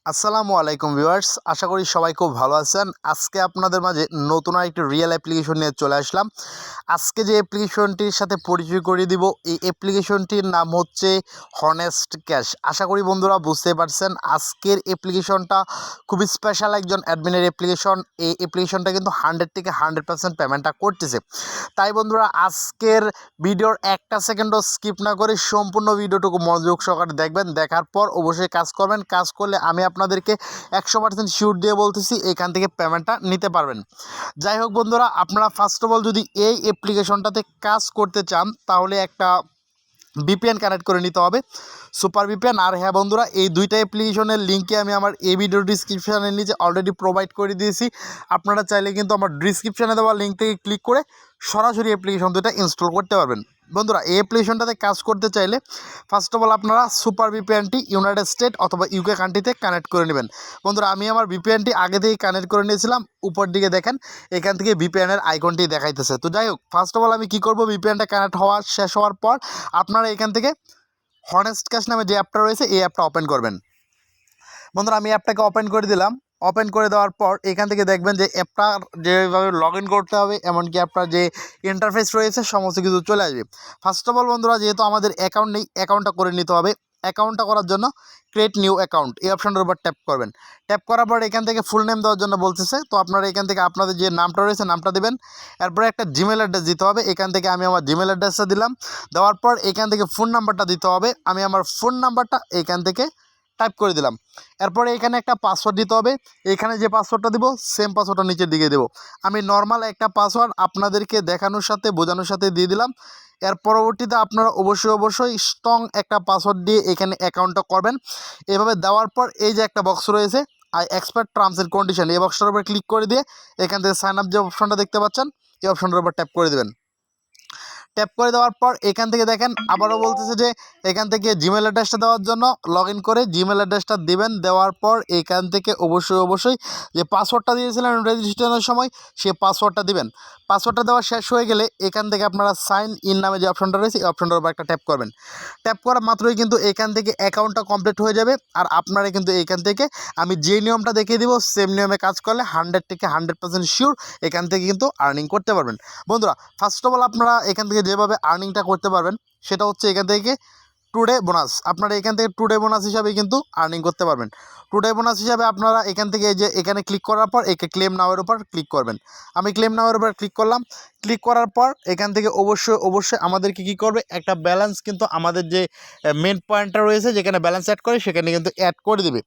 আসসালামু আলাইকুম ভিউয়ার্স, আশা করি সবাই খুব ভালো আছেন। আজকে আপনাদের মাঝে নতুন আরেকটি রিয়েল অ্যাপ্লিকেশন নিয়ে চলে আসলাম। আজকে যে অ্যাপ্লিকেশনটির সাথে পরিচয় করিয়ে দিব, এই অ্যাপ্লিকেশনটির নাম হচ্ছে হনেস্ট ক্যাশ। আশা করি বন্ধুরা বুঝতে পারছেন আজকের অ্যাপ্লিকেশনটা খুবই স্পেশাল একজন অ্যাডমিনের অ্যাপ্লিকেশন। এই অ্যাপ্লিকেশনটা কিন্তু 100 থেকে 100% পেমেন্টটা করতেছে। তাই বন্ধুরা আজকের ভিডিওর একটা সেকেন্ডও স্কিপ না করে সম্পূর্ণ ভিডিওটুকু মনোযোগ সহকারে দেখবেন। দেখার পর অবশ্যই কাজ করবেন। কাজ করলে আমি আপনাদেরকে 100% শিওর দিয়ে বলতেছি এখান থেকে পেমেন্টটা নিতে পারবেন। যাই হোক বন্ধুরা, আপনারা ফার্স্ট অফ অল যদি এই অ্যাপ্লিকেশনটাতে কাজ করতে চান তাহলে একটা ভিপিএন কানেক্ট করে নিতে হবে, সুপার ভিপিএন। আর হ্যাঁ বন্ধুরা, এই দুইটা অ্যাপ্লিকেশনের লিঙ্কে আমি আমার এই ভিডিও ডিসক্রিপশানের নিচে অলরেডি প্রোভাইড করে দিয়েছি। আপনারা চাইলে কিন্তু আমার ডিসক্রিপশানে দেওয়া লিঙ্ক থেকে ক্লিক করে সরাসরি অ্যাপ্লিকেশন দুটো ইনস্টল করতে পারবেন। বন্ধুরা, এই অ্যাপ্লিকেশনটাতে কাজ করতে চাইলে ফার্স্ট অফ অল আপনারা সুপার ভিপিএনটি ইউনাইটেড স্টেট অথবা ইউকে কান্ট্রিতে কানেক্ট করে নেবেন। বন্ধুরা, আমি আমার ভিপিএনটি আগে থেকেই কানেক্ট করে নিয়েছিলাম। উপর দিকে দেখেন এখান থেকে ভিপিএনের আইকনটি দেখাইতেছে। তো যাই হোক, ফার্স্ট অফ অল আমি কী করবো, ভিপিএনটা কানেক্ট হওয়া শেষ হওয়ার পর আপনারা এখান থেকে হনেস্ট ক্যাশ নামে যে অ্যাপটা রয়েছে এই অ্যাপটা ওপেন করবেন। বন্ধুরা, আমি অ্যাপটাকে ওপেন করে দিলাম। ওপেন করে দেওয়ার পর এখান থেকে দেখবেন যে অ্যাপটার যেভাবে লগ ইন করতে হবে, এমনকি অ্যাপটার যে ইন্টারফেস রয়েছে সমস্ত কিছু চলে আসবে। ফার্স্ট অফ অল বন্ধুরা, যেহেতু আমাদের অ্যাকাউন্ট নেই, অ্যাকাউন্টটা করে নিতে হবে। অ্যাকাউন্টটা করার জন্য ক্রিয়েট নিউ অ্যাকাউন্ট এই অপশনটার উপর ট্যাপ করবেন। ট্যাপ করার পর এখান থেকে ফুল নেম দেওয়ার জন্য বলতেছে। তো আপনারা এখান থেকে আপনাদের যে নামটা রয়েছে নামটা দেবেন। এরপরে একটা জিমেল অ্যাড্রেস দিতে হবে। এখান থেকে আমি আমার জিমেল অ্যাড্রেসটা দিলাম। দেওয়ার পর এখান থেকে ফোন নাম্বারটা দিতে হবে। আমি আমার ফোন নাম্বারটা এখান থেকে টাইপ করে দিলাম। এরপরে এখানে একটা পাসওয়ার্ড দিতে হবে। এখানে যে পাসওয়ার্ডটা দিব সেম পাসওয়ার্ডটা নিচের দিকে দেবো। আমি নর্মাল একটা পাসওয়ার্ড আপনাদেরকে দেখানোর সাথে বোঝানোর সাথে দিয়ে দিলাম। এর পরবর্তীতে আপনারা অবশ্যই স্ট্রং একটা পাসওয়ার্ড দিয়ে এখানে অ্যাকাউন্টটা করবেন। এভাবে দেওয়ার পর এই যে একটা বক্স রয়েছে I expect terms and condition, এই বক্সটার উপর ক্লিক করে দিয়ে এখান থেকে সাইন আপ যে অপশনটা দেখতে পাচ্ছেন এই অপশনটার উপর ট্যাপ করে দেবেন। ট্যাপ করে দেওয়ার পর এখান থেকে দেখেন আবারও বলতেছে যে এখান থেকে জিমেল অ্যাড্রেসটা দেওয়ার জন্য লগ ইন করে জিমেল অ্যাড্রেসটা দিবেন। দেওয়ার পর এখান থেকে অবশ্যই যে পাসওয়ার্ডটা দিয়েছিলেন রেজিস্ট্রেশনের সময় সেই পাসওয়ার্ডটা দিবেন। পাসওয়ার্ডটা দেওয়া শেষ হয়ে গেলে এখান থেকে আপনারা সাইন ইন নামে যে অপশনটা রয়েছে এই অপশনটার উপর একটা ট্যাপ করবেন। ট্যাপ করা মাত্রই কিন্তু এখান থেকে অ্যাকাউন্টটা কমপ্লিট হয়ে যাবে। আর আপনারা কিন্তু এখান থেকে আমি যে নিয়মটা দেখিয়ে দিব সেম নিয়মে কাজ করলে 100 থেকে 100% শিওর এখান থেকে কিন্তু আর্নিং করতে পারবেন। বন্ধুরা, ফার্স্ট অফ অল আপনারা এখান থেকে যেভাবে আর্নিংটা করতে পারবেন সেটা হচ্ছে এখান থেকে টুডে বোনাস। আপনারা এখান থেকে টুডে বোনাস হিসাবে কিন্তু আর্নিং করতে পারবেন। টুডে বোনাস হিসাবে আপনারা এখান থেকে যে এখানে ক্লিক করার পর একে ক্লেম নাওয়ের উপর ক্লিক করবেন। আমি ক্লেম নাওয়ের উপর ক্লিক করলাম। ক্লিক করার পর এখান থেকে অবশ্যই আমাদেরকে কী করবে, একটা ব্যালেন্স কিন্তু আমাদের যে মেন পয়েন্টটা রয়েছে যেখানে ব্যালেন্স অ্যাড করে সেখানে কিন্তু অ্যাড করে দেবে।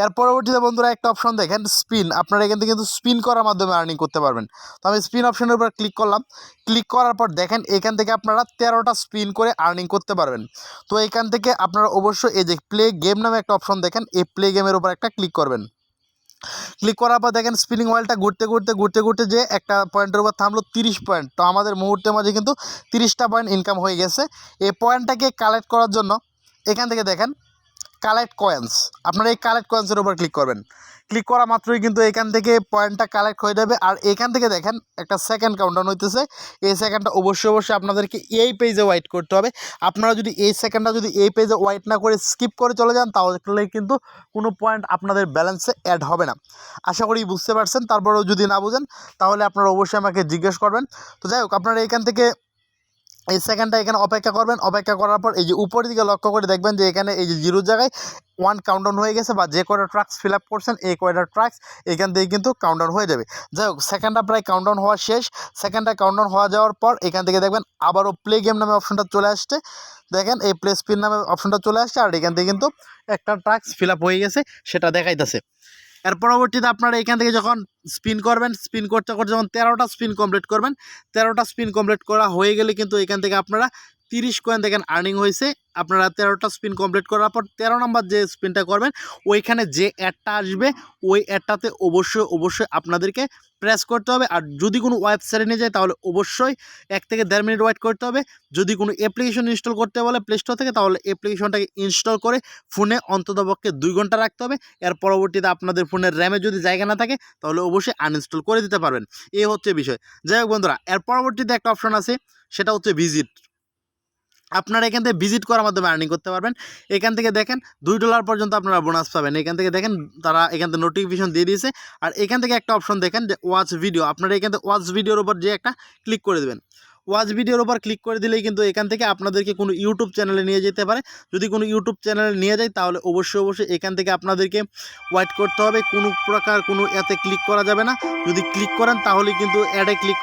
এর পরবর্তীতে বন্ধুরা একটা অপশন দেখেন স্পিন। আপনারা এখান থেকে কিন্তু স্পিন করার মাধ্যমে আর্নিং করতে পারবেন। তো আমি স্পিন অপশনের উপর ক্লিক করলাম। ক্লিক করার পর দেখেন এখান থেকে আপনারা 13টা স্পিন করে আর্নিং করতে পারবেন। তো এখান থেকে আপনারা অবশ্যই এই যে প্লে গেম নামে একটা অপশন দেখেন, এই প্লে গেমের উপর একটা ক্লিক করবেন। ক্লিক করার পর দেখেন স্পিনিং ওয়াইলটা ঘুরতে যে একটা পয়েন্টের উপর থামলো 30 পয়েন্ট। তো আমাদের মুহূর্তের মাঝে কিন্তু 30টা পয়েন্ট ইনকাম হয়ে গেছে। এই পয়েন্টটাকে কালেক্ট করার জন্য এখান থেকে দেখেন কালেক্ট কয়েন্স। আপনারা এই কালেক্ট কয়েন্সের উপর ক্লিক করবেন। ক্লিক করা মাত্রই কিন্তু এখান থেকে পয়েন্টটা কালেক্ট হয়ে যাবে। আর এখান থেকে দেখেন একটা সেকেন্ড কাউন্টডাউন হইতেছে। এই সেকেন্ডটা অবশ্যই আপনাদেরকে এই পেজে ওয়েট করতে হবে। আপনারা যদি এই সেকেন্ডটা যদি এই পেজে ওয়েট না করে স্কিপ করে চলে যান তাহলে কিন্তু কোনো পয়েন্ট আপনাদের ব্যালেন্সে অ্যাড হবে না। আশা করি বুঝতে পারছেন। তারপরেও যদি না বুঝেন তাহলে আপনারা অবশ্যই আমাকে জিজ্ঞেস করবেন। তো যাই হোক, আপনারা এখান থেকে এই সেকেন্ডটা এখানে অপেক্ষা করবেন। অপেক্ষা করার পর এই যে উপরের দিকে লক্ষ্য করে দেখবেন যে এখানে এই যে জিরোর জায়গায় 1 কাউন্টডাউন হয়ে গেছে, বা যে কয়টা ট্রাক্স ফিল আপ করছেন এই কয়টা ট্রাক্স এখান থেকে কিন্তু কাউন্টডাউন হয়ে যাবে। যাই হোক, সেকেন্ডটা প্রায় কাউন্টডাউন হওয়া শেষ। সেকেন্ডটা কাউন্টডাউন হওয়া যাওয়ার পর এখান থেকে দেখবেন আবারও প্লে গেম নামে অপশনটা চলে আসছে। দেখেন এই প্লে স্পিন নামে অপশনটা চলে আসছে। আর এখান থেকে কিন্তু একটা ট্রাক্স ফিল আপ হয়ে গেছে সেটা দেখাইতেছে। এর পরবর্তীতে আপনারা এখান থেকে যখন স্পিন করবেন, স্পিন করতে যখন 13টা স্পিন কমপ্লিট করবেন, 13টা স্পিন কমপ্লিট করা হয়ে গেলে কিন্তু এখান থেকে আপনারা 30 কয়েন দেখেন আর্নিং হয়েছে। আপনারা 13টা স্পিন কমপ্লিট করার পর 13 নম্বর যে স্পিনটা করবেন ওইখানে যে অ্যাডটা আসবে ওই অ্যাডটাতে অবশ্যই আপনাদেরকে প্রেস করতে হবে। আর যদি কোনো ওয়েবসাইটে নিয়ে যায় তাহলে অবশ্যই 1 থেকে 1.5 মিনিট ওয়েট করতে হবে। যদি কোনো অ্যাপ্লিকেশন ইনস্টল করতে বলে প্লে স্টোর থেকে তাহলে অ্যাপ্লিকেশনটাকে ইনস্টল করে ফোনে অন্ততপক্ষে 2 ঘন্টা রাখতে হবে। এর পরবর্তীতে আপনাদের ফোনের র্যামে যদি জায়গা না থাকে তাহলে অবশ্যই আনইনস্টল করে দিতে পারবেন। এই হচ্ছে বিষয়। যাই হোক বন্ধুরা, এর পরবর্তীতে একটা অপশন আছে সেটা হচ্ছে ভিজিট। আপনারা এখান থেকে ভিজিট করার মাধ্যমে আর্নিং করতে পারবেন। এখান থেকে দেখেন $2 পর্যন্ত আপনারা বোনাস পাবেন। এখান থেকে দেখেন তারা এখান থেকে নোটিফিকেশন দিয়ে দিয়েছে। আর এখান থেকে একটা অপশন দেখেন যে ওয়াচ ভিডিও, আপনারা এখান থেকে ওয়াচ ভিডিওর উপর যে একটা ক্লিক করে দেবেন। ওয়াচ ভিডিওর উপর ক্লিক করে দিলেই কিন্তু এখান থেকে আপনাদেরকে কোনো ইউটিউব চ্যানেলে নিয়ে যেতে পারে। যদি কোনো ইউটিউব চ্যানেলে নিয়ে যায় তাহলে অবশ্যই এখান থেকে আপনাদেরকে ওয়েট করতে হবে। কোনো প্রকার কোনো অ্যাতে ক্লিক করা যাবে না। যদি ক্লিক করেন তাহলে কিন্তু অ্যাডে ক্লিক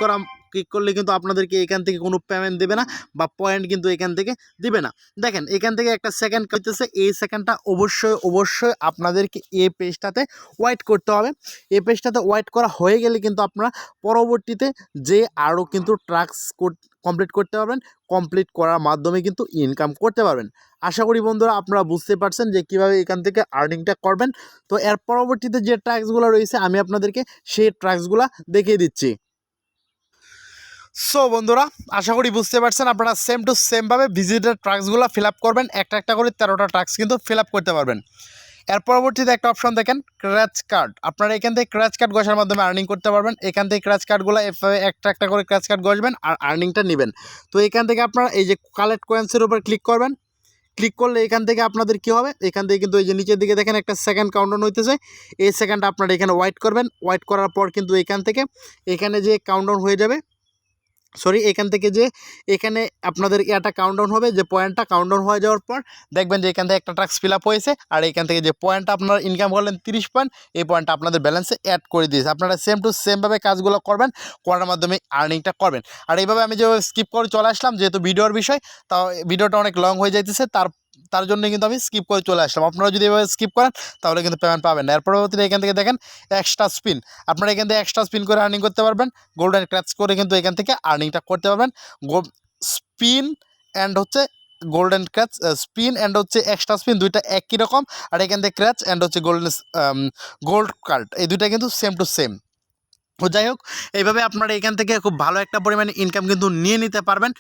করলে কিন্তু আপনাদেরকে এখান থেকে কোনো পেমেন্ট দেবে না বা পয়েন্ট কিন্তু এখান থেকে দিবে না। দেখেন এখান থেকে একটা সেকেন্ড করতেছে, এই সেকেন্ডটা অবশ্যই আপনাদেরকে এই পেজটাতে ওয়েট করতে হবে। এই পেজটাতে ওয়েট করা হয়ে গেলে কিন্তু আপনারা পরবর্তীতে যে আরও কিন্তু টাস্ক কমপ্লিট করতে পারবেন। কমপ্লিট করার মাধ্যমে কিন্তু ইনকাম করতে পারবেন। আশা করি বন্ধুরা আপনারা বুঝতে পারছেন যে কীভাবে এখান থেকে আর্নিংটা করবেন। তো এর পরবর্তীতে যে টাস্কগুলো রয়েছে আমি আপনাদেরকে সেই টাস্কগুলো দেখিয়ে দিচ্ছি। সো বন্ধুরা আশা করি বুঝতে পারছেন, আপনারা সেম টু সেমভাবে ভিজিটের টাস্কগুলো ফিল আপ করবেন। একটা করে 13টা টাস্ক কিন্তু ফিল আপ করতে পারবেন। এর পরবর্তীতে একটা অপশন দেখেন ক্র্যাচ কার্ড, আপনারা এখান থেকে ক্র্যাচ কার্ড ঘষার মাধ্যমে আর্নিং করতে পারবেন। এখান থেকে ক্র্যাচ কার্ডগুলো একটা করে ক্র্যাচ কার্ড ঘষবেন আর আর্নিংটা নেবেন। তো এখান থেকে আপনারা এই যে কালেক্ট কয়েন্সের উপর ক্লিক করবেন। ক্লিক করলে এখান থেকে আপনাদের কী হবে, এখান থেকে কিন্তু এই যে নিচের দিকে দেখেন একটা সেকেন্ড কাউন্টডাউন হইতেছে। এই সেকেন্ডটা আপনারা এখানে ওয়েট করবেন। ওয়েট করার পর কিন্তু এখান থেকে এখানে যে কাউন্টডাউন হয়ে যাবে, এখান থেকে যে এখানে আপনাদের একটা কাউন্টডাউন হবে, যে পয়েন্টটা কাউন্টডাউন হয়ে যাওয়ার পর দেখবেন যে এখান থেকে একটা টাস্ক ফিল আপ হয়েছে। আর এখান থেকে যে পয়েন্টটা আপনারা ইনকাম করলেন 30 পয়েন্ট, এই পয়েন্টটা আপনাদের ব্যালেন্সে অ্যাড করে দিয়েছে। আপনারা সেম টু সেমভাবে কাজগুলো করবেন, করার মাধ্যমে আর্নিংটা করবেন। আর এইভাবে আমি যেভাবে স্কিপ করে চলে আসলাম, যেহেতু ভিডিওর বিষয়, তাও ভিডিওটা অনেক লং হয়ে যাইতেছে, তার জন্য কিন্তু আমি স্কিপ করে চলে আসলাম। আপনারা যদি এভাবে স্কিপ করেন তাহলে কিন্তু পেমেন্ট পাবেন না। এর পরবর্তীতে এখান থেকে দেখেন এক্সট্রা স্পিন, আপনারা এখান থেকে এক্সট্রা স্পিন করে আর্নিং করতে পারবেন। গোল্ডেন ক্র্যাচ করে কিন্তু এখান থেকে আর্নিংটা করতে পারবেন। স্পিন অ্যান্ড হচ্ছে গোল্ডেন ক্র্যাচ, স্পিন অ্যান্ড হচ্ছে এক্সট্রা স্পিন দুইটা একই রকম। আর এখান থেকে ক্র্যাচ অ্যান্ড হচ্ছে গোল্ড কার্ড, এই দুইটা কিন্তু সেম টু সেম। তো যাই হোক, এইভাবে আপনারা এখান থেকে খুব ভালো একটা পরিমাণে ইনকাম কিন্তু নিয়ে নিতে পারবেন।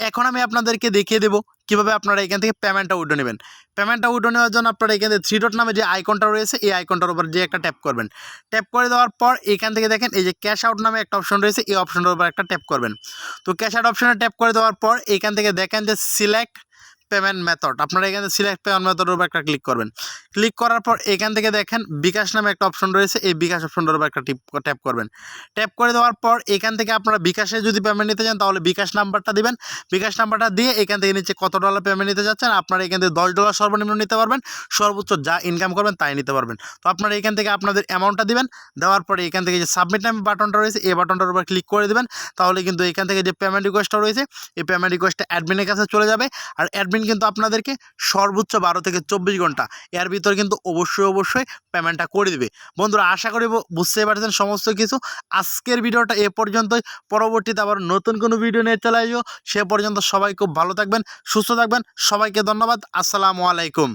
এখন আমি আপনাদেরকে দেখিয়ে দেবো কীভাবে আপনারা এখান থেকে পেমেন্টটা উঠে নেবেন। পেমেন্টটা উঠে নেওয়ার জন্য আপনারা এখান থেকে 3 ডট নামে যে আইকনটা রয়েছে, এই আইকনটার উপর যে একটা ট্যাপ করবেন। ট্যাপ করে দেওয়ার পর এখান থেকে দেখেন এই যে ক্যাশ আউট নামে একটা অপশন রয়েছে, এই অপশনটার উপর একটা ট্যাপ করবেন। তো ক্যাশ আউট অপশনে ট্যাপ করে দেওয়ার পর এখান থেকে দেখেন যে সিলেক্ট পেমেন্ট মেথড, আপনারা এখানে সিলেক্ট পেমেন্ট মেথডের উপর একটা ক্লিক করবেন। ক্লিক করার পর এখান থেকে দেখেন বিকাশ নামে একটা অপশন রয়েছে, এই বিকাশ অপশনটার উপর একটা ট্যাপ করবেন। ট্যাপ করে দেওয়ার পর এখান থেকে আপনারা বিকাশে যদি পেমেন্ট নিতে চান তাহলে বিকাশ নাম্বারটা দিবেন। বিকাশ নাম্বারটা দিয়ে এখান থেকে নিচে কত ডলার পেমেন্ট নিতে যাচ্ছেন, আপনারা এখান থেকে $10 সর্বনিম্ন নিতে পারবেন, সর্বোচ্চ যা ইনকাম করবেন তাই নিতে পারবেন। তো আপনারা এখান থেকে আপনাদের অ্যামাউন্টটা দিবেন। দেওয়ার পরে এখান থেকে যে সাবমিট নামে বাটনটা রয়েছে, এই বাটনটার উপর ক্লিক করে দেবেন। তাহলে কিন্তু এখান থেকে যে পেমেন্ট রিকোয়েস্টটা রয়েছে, এই পেমেন্ট রিকোয়েস্টটা অ্যাডমিনের কাছে চলে যাবে। আর অ্যাডমিন কিন্তু আপনাদেরকে সর্বোচ্চ 12 থেকে 24 ঘন্টা এর ভিতর কিন্তু অবশ্যই পেমেন্টটা করে দিবে। বন্ধুরা আশা করি বুঝতে পারছেন সমস্ত কিছু। আজকের ভিডিওটা এ পর্যন্তই, পরবর্তীতে আবার নতুন কোনো ভিডিও নিয়ে চলে আসবো। সে পর্যন্ত সবাই খুব ভালো থাকবেন, সুস্থ থাকবেন। সবাইকে ধন্যবাদ। আসসালামু আলাইকুম।